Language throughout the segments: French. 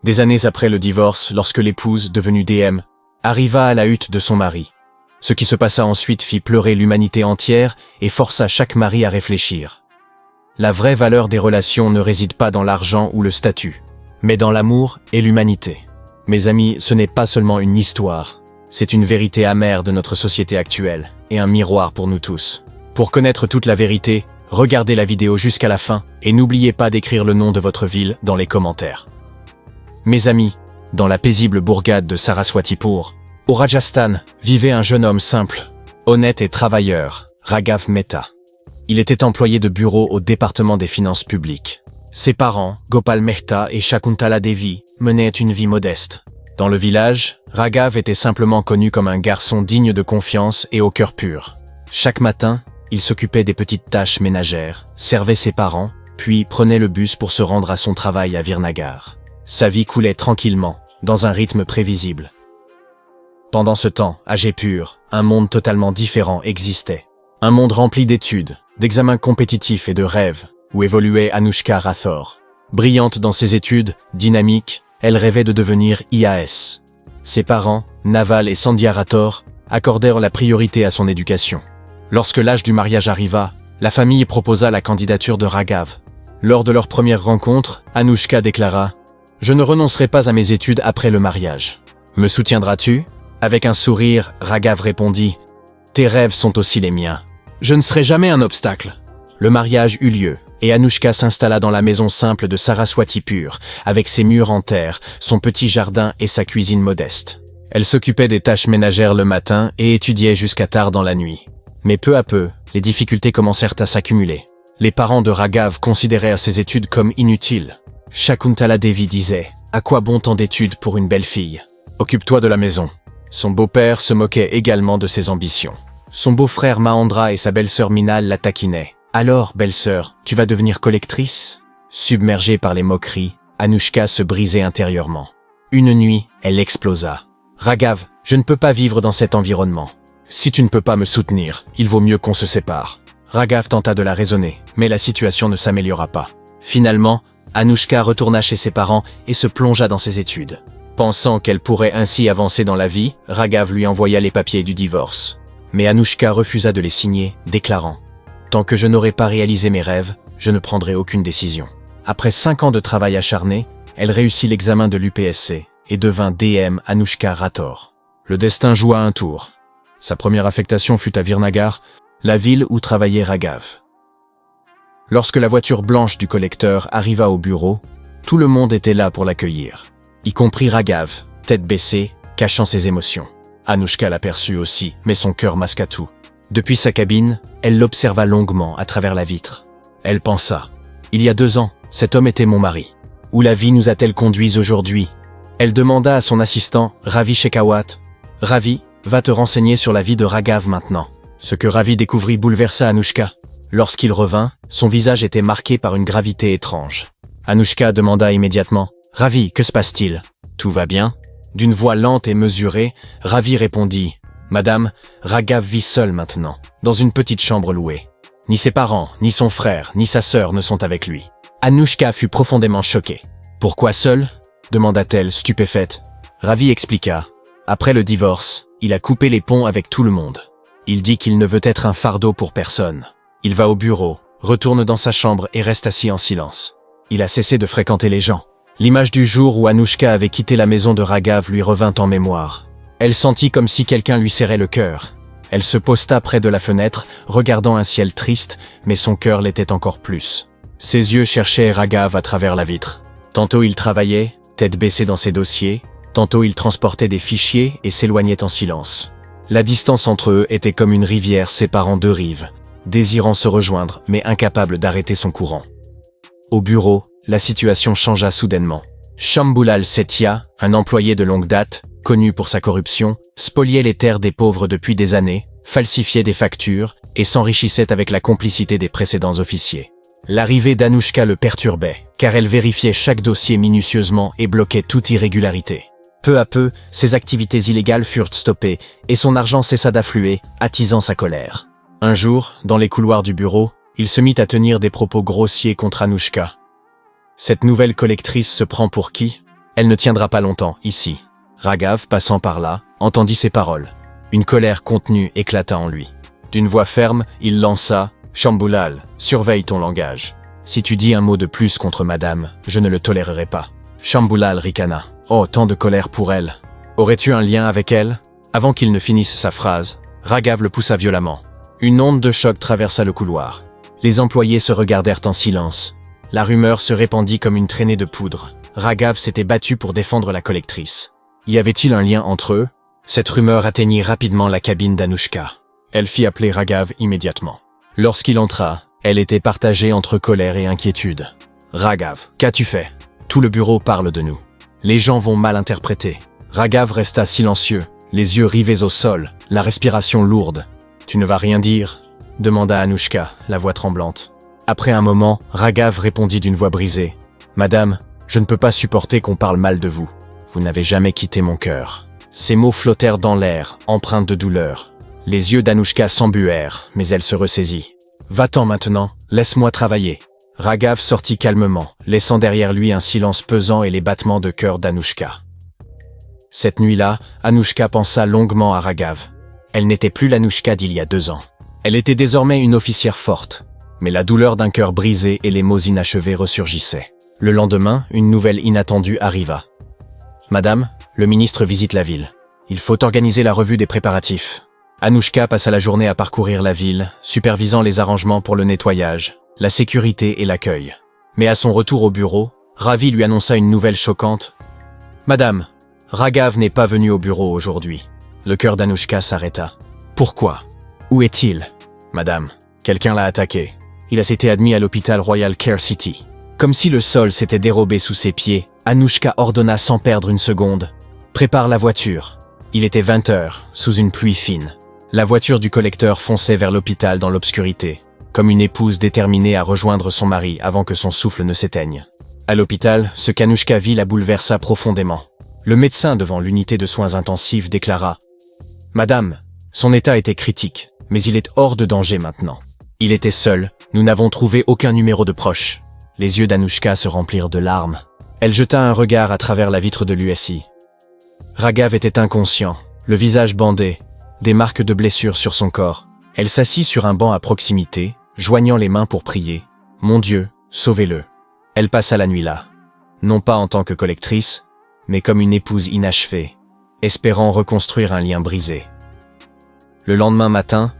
Des années après le divorce, lorsque l'épouse, devenue DM, arriva à la hutte de son mari. Ce qui se passa ensuite fit pleurer l'humanité entière et força chaque mari à réfléchir. La vraie valeur des relations ne réside pas dans l'argent ou le statut, mais dans l'amour et l'humanité. Mes amis, ce n'est pas seulement une histoire, c'est une vérité amère de notre société actuelle et un miroir pour nous tous. Pour connaître toute la vérité, regardez la vidéo jusqu'à la fin et n'oubliez pas d'écrire le nom de votre ville dans les commentaires. Mes amis, dans la paisible bourgade de Saraswatipur, au Rajasthan, vivait un jeune homme simple, honnête et travailleur, Raghav Mehta. Il était employé de bureau au département des finances publiques. Ses parents, Gopal Mehta et Shakuntala Devi, menaient une vie modeste. Dans le village, Raghav était simplement connu comme un garçon digne de confiance et au cœur pur. Chaque matin, il s'occupait des petites tâches ménagères, servait ses parents, puis prenait le bus pour se rendre à son travail à Virnagar. Sa vie coulait tranquillement, dans un rythme prévisible. Pendant ce temps, à Jaipur, un monde totalement différent existait. Un monde rempli d'études, d'examens compétitifs et de rêves, où évoluait Anushka Rathore. Brillante dans ses études, dynamique, elle rêvait de devenir IAS. Ses parents, Naval et Sandhya Rathore, accordèrent la priorité à son éducation. Lorsque l'âge du mariage arriva, la famille proposa la candidature de Raghav. Lors de leur première rencontre, Anushka déclara « Je ne renoncerai pas à mes études après le mariage. Me soutiendras-tu » Avec un sourire, Raghav répondit « Tes rêves sont aussi les miens. Je ne serai jamais un obstacle. » Le mariage eut lieu, et Anushka s'installa dans la maison simple de Saraswatipur, avec ses murs en terre, son petit jardin et sa cuisine modeste. Elle s'occupait des tâches ménagères le matin et étudiait jusqu'à tard dans la nuit. Mais peu à peu, les difficultés commencèrent à s'accumuler. Les parents de Raghav considérèrent ses études comme inutiles. Shakuntala Devi disait « À quoi bon tant d'études pour une belle fille? Occupe-toi de la maison. » Son beau-père se moquait également de ses ambitions. Son beau-frère Mahendra et sa belle-sœur Minal la taquinaient. « Alors, belle-sœur, tu vas devenir collectrice ?» Submergée par les moqueries, Anushka se brisait intérieurement. Une nuit, elle explosa. « Raghav, je ne peux pas vivre dans cet environnement. Si tu ne peux pas me soutenir, il vaut mieux qu'on se sépare. » Raghav tenta de la raisonner, mais la situation ne s'améliora pas. Finalement, Anushka retourna chez ses parents et se plongea dans ses études. Pensant qu'elle pourrait ainsi avancer dans la vie, Raghav lui envoya les papiers du divorce. Mais Anushka refusa de les signer, déclarant « Tant que je n'aurai pas réalisé mes rêves, je ne prendrai aucune décision. » Après 5 ans de travail acharné, elle réussit l'examen de l'UPSC et devint DM Anushka Rathore. Le destin joua un tour. Sa première affectation fut à Virnagar, la ville où travaillait Raghav. Lorsque la voiture blanche du collecteur arriva au bureau, tout le monde était là pour l'accueillir, y compris Raghav, tête baissée, cachant ses émotions. Anushka l'aperçut aussi, mais son cœur masqua tout. Depuis sa cabine, elle l'observa longuement à travers la vitre. Elle pensa « Il y a 2 ans, cet homme était mon mari. Où la vie nous a-t-elle conduits aujourd'hui ?» Elle demanda à son assistant, Ravi Shekhawat « Ravi, va te renseigner sur la vie de Raghav maintenant. » Ce que Ravi découvrit bouleversa Anushka. Lorsqu'il revint, son visage était marqué par une gravité étrange. Anushka demanda immédiatement « Ravi, que se passe-t-il ? Tout va bien ?» D'une voix lente et mesurée, Ravi répondit « Madame, Raghav vit seul maintenant, dans une petite chambre louée. Ni ses parents, ni son frère, ni sa sœur ne sont avec lui. » Anushka fut profondément choquée. « Pourquoi seul ?» demanda-t-elle, stupéfaite. Ravi expliqua. Après le divorce, il a coupé les ponts avec tout le monde. Il dit qu'il ne veut être un fardeau pour personne. Il va au bureau, retourne dans sa chambre et reste assis en silence. Il a cessé de fréquenter les gens. L'image du jour où Anushka avait quitté la maison de Raghav lui revint en mémoire. Elle sentit comme si quelqu'un lui serrait le cœur. Elle se posta près de la fenêtre, regardant un ciel triste, mais son cœur l'était encore plus. Ses yeux cherchaient Raghav à travers la vitre. Tantôt il travaillait, tête baissée dans ses dossiers, tantôt il transportait des fichiers et s'éloignait en silence. La distance entre eux était comme une rivière séparant 2 rives, désirant se rejoindre mais incapable d'arrêter son courant. Au bureau, la situation changea soudainement. Shambulal Sethia, un employé de longue date, connu pour sa corruption, spoliait les terres des pauvres depuis des années, falsifiait des factures et s'enrichissait avec la complicité des précédents officiers. L'arrivée d'Anushka le perturbait, car elle vérifiait chaque dossier minutieusement et bloquait toute irrégularité. Peu à peu, ses activités illégales furent stoppées et son argent cessa d'affluer, attisant sa colère. Un jour, dans les couloirs du bureau, il se mit à tenir des propos grossiers contre Anushka. Cette nouvelle collectrice se prend pour qui ? Elle ne tiendra pas longtemps, ici. Raghav, passant par là, entendit ces paroles. Une colère contenue éclata en lui. D'une voix ferme, il lança « Shambulal, surveille ton langage. Si tu dis un mot de plus contre madame, je ne le tolérerai pas. » Shambulal ricana. Oh, tant de colère pour elle. Aurais-tu un lien avec elle? Avant qu'il ne finisse sa phrase, Raghav le poussa violemment. Une onde de choc traversa le couloir. Les employés se regardèrent en silence. La rumeur se répandit comme une traînée de poudre. Raghav s'était battu pour défendre la collectrice. Y avait-il un lien entre eux? Cette rumeur atteignit rapidement la cabine d'Anushka. Elle fit appeler Raghav immédiatement. Lorsqu'il entra, elle était partagée entre colère et inquiétude. « Raghav, qu'as-tu fait? Tout le bureau parle de nous. Les gens vont mal interpréter. » Raghav resta silencieux, les yeux rivés au sol, la respiration lourde. « Tu ne vas rien dire ?» demanda Anushka, la voix tremblante. Après un moment, Raghav répondit d'une voix brisée. « Madame, je ne peux pas supporter qu'on parle mal de vous. Vous n'avez jamais quitté mon cœur. » Ces mots flottèrent dans l'air, empreintes de douleur. Les yeux d'Anushka s'embuèrent, mais elle se ressaisit. « Va-t'en maintenant, laisse-moi travailler. » Raghav sortit calmement, laissant derrière lui un silence pesant et les battements de cœur d'Anushka. Cette nuit-là, Anushka pensa longuement à Raghav. Elle n'était plus l'Anushka d'il y a 2 ans. Elle était désormais une officière forte, mais la douleur d'un cœur brisé et les mots inachevés ressurgissaient. Le lendemain, une nouvelle inattendue arriva. « Madame, le ministre visite la ville. Il faut organiser la revue des préparatifs. » Anushka passa la journée à parcourir la ville, supervisant les arrangements pour le nettoyage, la sécurité et l'accueil. Mais à son retour au bureau, Ravi lui annonça une nouvelle choquante. « Madame, Raghav n'est pas venu au bureau aujourd'hui. » Le cœur d'Anushka s'arrêta. « Pourquoi? Où est-il? »« Madame, quelqu'un l'a attaqué. Il a été admis à l'hôpital Royal Care City. » Comme si le sol s'était dérobé sous ses pieds, Anushka ordonna sans perdre une seconde. « Prépare la voiture. » Il était 20 heures, sous une pluie fine. La voiture du collecteur fonçait vers l'hôpital dans l'obscurité, comme une épouse déterminée à rejoindre son mari avant que son souffle ne s'éteigne. À l'hôpital, ce qu'Anushka vit la bouleversa profondément. Le médecin devant l'unité de soins intensifs déclara « Madame, son état était critique, mais il est hors de danger maintenant. Il était seul, nous n'avons trouvé aucun numéro de proche. » Les yeux d'Anushka se remplirent de larmes. Elle jeta un regard à travers la vitre de l'USI. Raghav était inconscient, le visage bandé, des marques de blessures sur son corps. Elle s'assit sur un banc à proximité, joignant les mains pour prier. « Mon Dieu, sauvez-le !» Elle passa la nuit là, non pas en tant que collectrice, mais comme une épouse inachevée, espérant reconstruire un lien brisé. Le lendemain matin,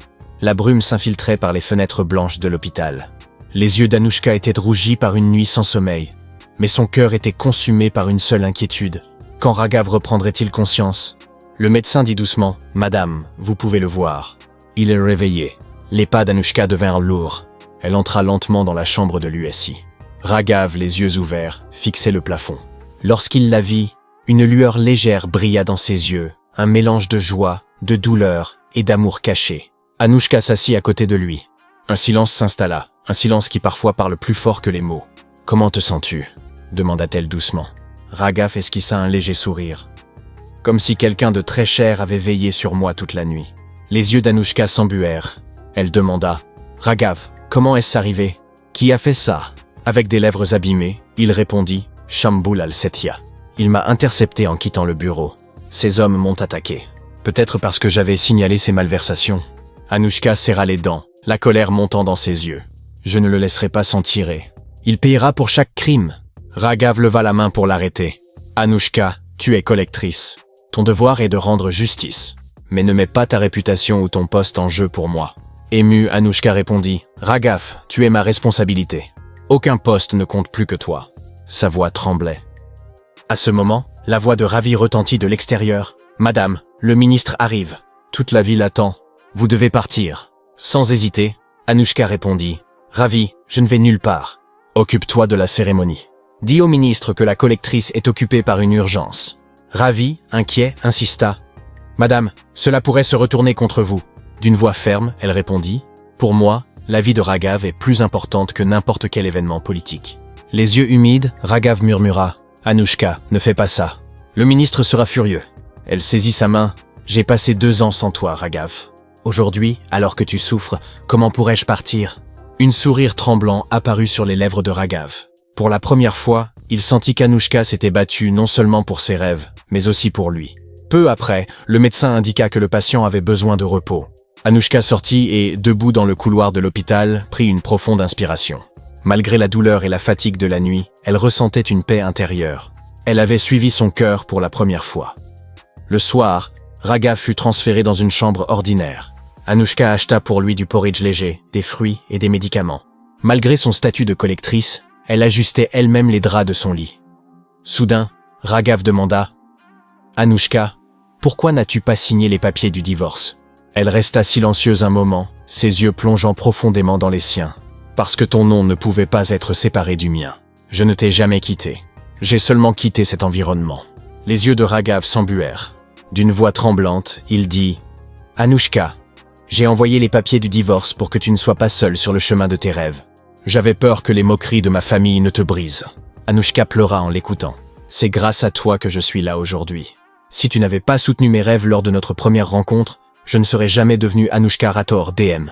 la brume s'infiltrait par les fenêtres blanches de l'hôpital. Les yeux d'Anushka étaient rougis par une nuit sans sommeil, mais son cœur était consumé par une seule inquiétude. Quand Raghav reprendrait-il conscience? Le médecin dit doucement « Madame, vous pouvez le voir. » Il est réveillé. Les pas d'Anushka devinrent lourds. Elle entra lentement dans la chambre de l'USI. Raghav, les yeux ouverts, fixait le plafond. Lorsqu'il la vit, une lueur légère brilla dans ses yeux, un mélange de joie, de douleur et d'amour caché. Anushka s'assit à côté de lui. Un silence s'installa, un silence qui parfois parle plus fort que les mots. « Comment te sens-tu » demanda-t-elle doucement. Raghav esquissa un léger sourire. Comme si quelqu'un de très cher avait veillé sur moi toute la nuit. Les yeux d'Anushka s'embuèrent. Elle demanda « Raghav, comment est-ce arrivé? Qui a fait ça ?» Avec des lèvres abîmées, il répondit « Shambulal Setia. Il m'a intercepté en quittant le bureau. Ces hommes m'ont attaqué. Peut-être parce que j'avais signalé ces malversations. » Anushka serra les dents, la colère montant dans ses yeux. « Je ne le laisserai pas s'en tirer. Il payera pour chaque crime. » Raghav leva la main pour l'arrêter. « Anushka, tu es collectrice. Ton devoir est de rendre justice. Mais ne mets pas ta réputation ou ton poste en jeu pour moi. » Émue, Anushka répondit « Raghav, tu es ma responsabilité. Aucun poste ne compte plus que toi. » Sa voix tremblait. À ce moment, la voix de Ravi retentit de l'extérieur. « Madame, le ministre arrive. Toute la ville attend. Vous devez partir. » Sans hésiter, Anushka répondit « Ravi, je ne vais nulle part. Occupe-toi de la cérémonie. Dis au ministre que la collectrice est occupée par une urgence. » Ravi, inquiet, insista. « Madame, cela pourrait se retourner contre vous. » D'une voix ferme, elle répondit « Pour moi, la vie de Raghav est plus importante que n'importe quel événement politique. » Les yeux humides, Raghav murmura « Anushka, ne fais pas ça. Le ministre sera furieux. » Elle saisit sa main. « J'ai passé 2 ans sans toi, Raghav. Aujourd'hui, alors que tu souffres, comment pourrais-je partir ?» Une sourire tremblant apparut sur les lèvres de Raghav. Pour la première fois, Il sentit qu'Anouchka s'était battue non seulement pour ses rêves, mais aussi pour lui. Peu après, le médecin indiqua que le patient avait besoin de repos. Anouchka sortit et, debout dans le couloir de l'hôpital, prit une profonde inspiration. Malgré la douleur et la fatigue de la nuit, elle ressentait une paix intérieure. Elle avait suivi son cœur pour la première fois. Le soir, Raghav fut transféré dans une chambre ordinaire. Anouchka acheta pour lui du porridge léger, des fruits et des médicaments. Malgré son statut de collectrice, elle ajustait elle-même les draps de son lit. Soudain, Raghav demanda « Anouchka, pourquoi n'as-tu pas signé les papiers du divorce ?» Elle resta silencieuse un moment, ses yeux plongeant profondément dans les siens. « Parce que ton nom ne pouvait pas être séparé du mien. Je ne t'ai jamais quitté. J'ai seulement quitté cet environnement. » Les yeux de Raghav s'embuèrent. D'une voix tremblante, il dit « Anouchka, j'ai envoyé les papiers du divorce pour que tu ne sois pas seule sur le chemin de tes rêves. J'avais peur que les moqueries de ma famille ne te brisent. » Anouchka pleura en l'écoutant. « C'est grâce à toi que je suis là aujourd'hui. Si tu n'avais pas soutenu mes rêves lors de notre première rencontre, je ne serais jamais devenue Anouchka Rathore DM. »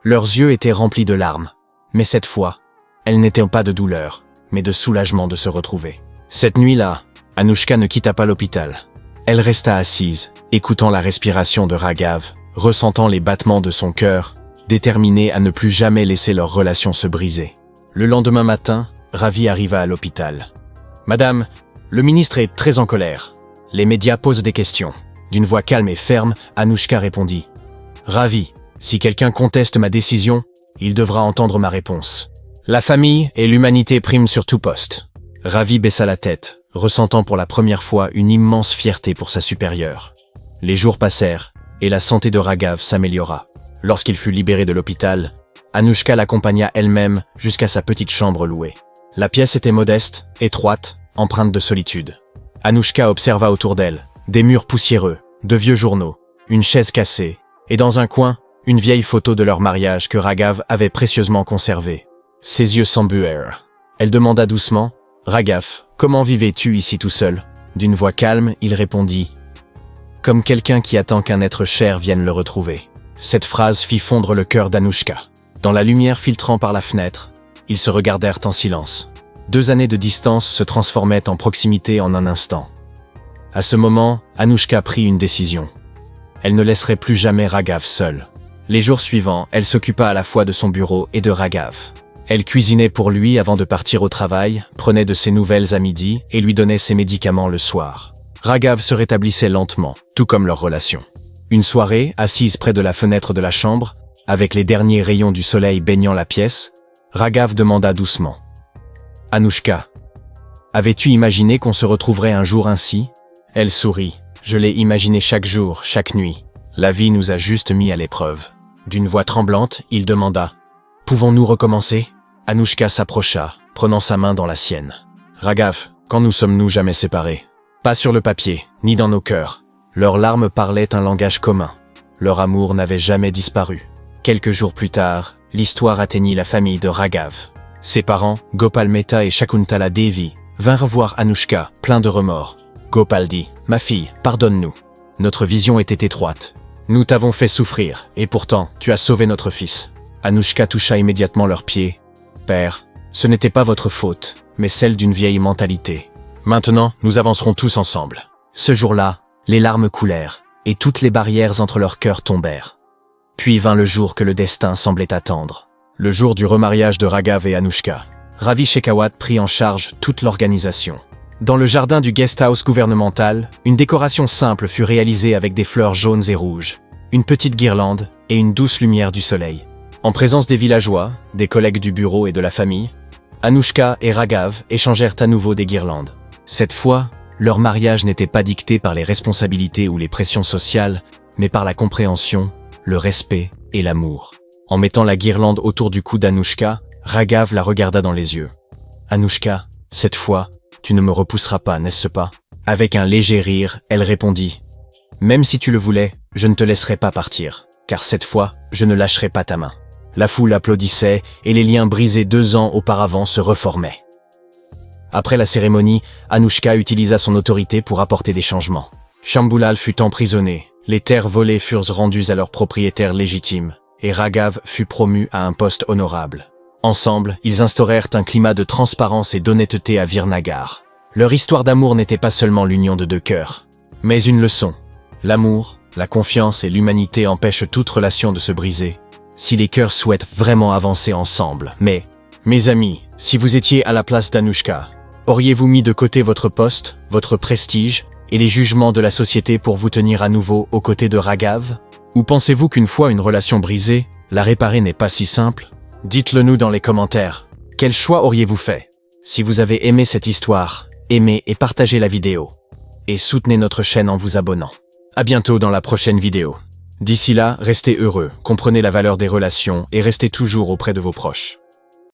Leurs yeux étaient remplis de larmes. Mais cette fois, elles n'étaient pas de douleur, mais de soulagement de se retrouver. Cette nuit-là, Anouchka ne quitta pas l'hôpital. Elle resta assise, écoutant la respiration de Raghav, ressentant les battements de son cœur, déterminée à ne plus jamais laisser leur relation se briser. Le lendemain matin, Ravi arriva à l'hôpital. « Madame, le ministre est très en colère. Les médias posent des questions. » D'une voix calme et ferme, Anouchka répondit. « Ravi, si quelqu'un conteste ma décision, il devra entendre ma réponse. La famille et l'humanité priment sur tout poste. » Ravi baissa la tête, ressentant pour la première fois une immense fierté pour sa supérieure. Les jours passèrent, et la santé de Raghav s'améliora. Lorsqu'il fut libéré de l'hôpital, Anouchka l'accompagna elle-même jusqu'à sa petite chambre louée. La pièce était modeste, étroite, empreinte de solitude. Anouchka observa autour d'elle des murs poussiéreux, de vieux journaux, une chaise cassée, et dans un coin, une vieille photo de leur mariage que Raghav avait précieusement conservée. Ses yeux s'embuèrent. Elle demanda doucement « Raghav, comment vivais-tu ici tout seul ?» D'une voix calme, il répondit « Comme quelqu'un qui attend qu'un être cher vienne le retrouver. » Cette phrase fit fondre le cœur d'Anouchka. Dans la lumière filtrant par la fenêtre, ils se regardèrent en silence. 2 années de distance se transformaient en proximité en un instant. À ce moment, Anouchka prit une décision. Elle ne laisserait plus jamais Raghav seul. Les jours suivants, elle s'occupa à la fois de son bureau et de Raghav. Elle cuisinait pour lui avant de partir au travail, prenait de ses nouvelles à midi et lui donnait ses médicaments le soir. Raghav se rétablissait lentement, tout comme leur relation. Une soirée, assise près de la fenêtre de la chambre, avec les derniers rayons du soleil baignant la pièce, Raghav demanda doucement. « Anouchka, avais-tu imaginé qu'on se retrouverait un jour ainsi ?» Elle sourit. « Je l'ai imaginé chaque jour, chaque nuit. La vie nous a juste mis à l'épreuve. » D'une voix tremblante, il demanda. « Pouvons-nous recommencer ?» Anouchka s'approcha, prenant sa main dans la sienne. « Raghav, quand nous sommes-nous jamais séparés ? Pas sur le papier, ni dans nos cœurs. » Leurs larmes parlaient un langage commun. Leur amour n'avait jamais disparu. Quelques jours plus tard, l'histoire atteignit la famille de Raghav. Ses parents, Gopal Mehta et Shakuntala Devi, vinrent voir Anouchka, plein de remords. Gopal dit « Ma fille, pardonne-nous. Notre vision était étroite. Nous t'avons fait souffrir, et pourtant, tu as sauvé notre fils. » Anouchka toucha immédiatement leurs pieds. « Père, ce n'était pas votre faute, mais celle d'une vieille mentalité. Maintenant, nous avancerons tous ensemble. » Ce jour-là, les larmes coulèrent, et toutes les barrières entre leurs cœurs tombèrent. Puis vint le jour que le destin semblait attendre. Le jour du remariage de Raghav et Anouchka. Ravi Shekhawat prit en charge toute l'organisation. Dans le jardin du guest house gouvernemental, une décoration simple fut réalisée avec des fleurs jaunes et rouges, une petite guirlande et une douce lumière du soleil. En présence des villageois, des collègues du bureau et de la famille, Anouchka et Raghav échangèrent à nouveau des guirlandes. Cette fois, leur mariage n'était pas dicté par les responsabilités ou les pressions sociales, mais par la compréhension, le respect et l'amour. En mettant la guirlande autour du cou d'Anouchka, Raghav la regarda dans les yeux. « Anouchka, cette fois, tu ne me repousseras pas, n'est-ce pas ?» Avec un léger rire, elle répondit « Même si tu le voulais, je ne te laisserai pas partir, car cette fois, je ne lâcherai pas ta main. » La foule applaudissait et les liens brisés 2 ans auparavant se reformaient. Après la cérémonie, Anouchka utilisa son autorité pour apporter des changements. Shambhulal fut emprisonné, les terres volées furent rendues à leurs propriétaires légitimes, et Raghav fut promu à un poste honorable. Ensemble, ils instaurèrent un climat de transparence et d'honnêteté à Virnagar. Leur histoire d'amour n'était pas seulement l'union de deux cœurs, mais une leçon. L'amour, la confiance et l'humanité empêchent toute relation de se briser, si les cœurs souhaitent vraiment avancer ensemble. Mais, mes amis, si vous étiez à la place d'Anushka, auriez-vous mis de côté votre poste, votre prestige et les jugements de la société pour vous tenir à nouveau aux côtés de Raghav? Ou pensez-vous qu'une fois une relation brisée, la réparer n'est pas si simple? Dites-le nous dans les commentaires. Quel choix auriez-vous fait? Si vous avez aimé cette histoire, aimez et partagez la vidéo. Et soutenez notre chaîne en vous abonnant. À bientôt dans la prochaine vidéo. D'ici là, restez heureux, comprenez la valeur des relations et restez toujours auprès de vos proches.